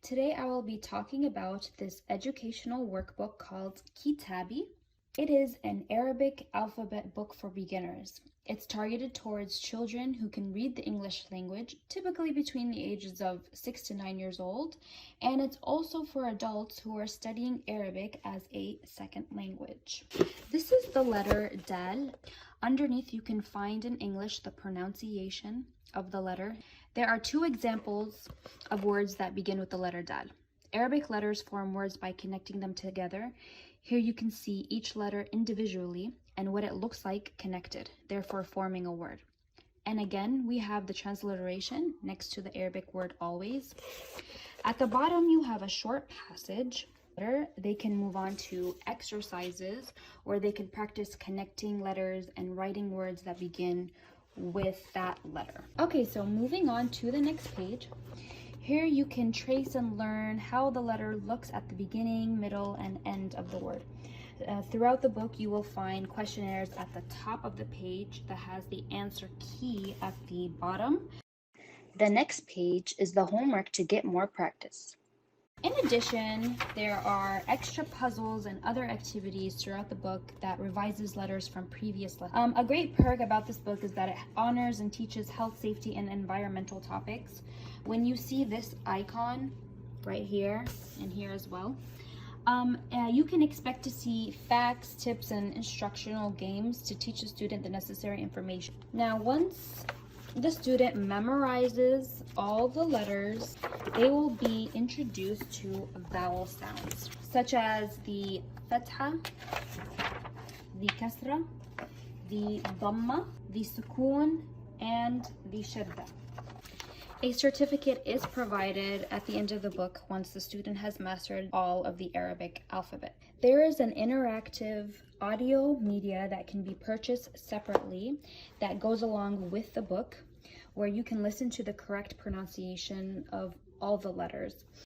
Today I will be talking about this educational workbook called Kitabi. It is an Arabic alphabet book for beginners. It's targeted towards children who can read the English language, typically between the ages of 6 to 9 years old, and it's also for adults who are studying Arabic as a second language. This is the letter Dal. Underneath you can find in English the pronunciation of the letter. There are two examples of words that begin with the letter Dal. Arabic letters form words by connecting them together. Here you can see each letter individually and what it looks like connected, therefore forming a word. And again, we have the transliteration next to the Arabic word always. At the bottom, you have a short passage. They can move on to exercises where they can practice connecting letters and writing words that begin with that letter. Okay, so moving on to the next page. Here you can trace and learn how the letter looks at the beginning, middle, and end of the word. Throughout the book, you will find questionnaires at the top of the page that has the answer key at the bottom. The next page is the homework to get more practice. In addition, there are extra puzzles and other activities throughout the book that revises letters from previous lessons. A great perk about this book is that it honors and teaches health, safety, and environmental topics. When you see this icon right here and here as well, you can expect to see facts, tips, and instructional games to teach the student the necessary information. Now, once the student memorizes all the letters, they will be introduced to vowel sounds, such as the fatha, the kasra, the dhamma, the sukoon, and the shadda. A certificate is provided at the end of the book once the student has mastered all of the Arabic alphabet. There is an interactive audio media that can be purchased separately that goes along with the book, where you can listen to the correct pronunciation of all the letters.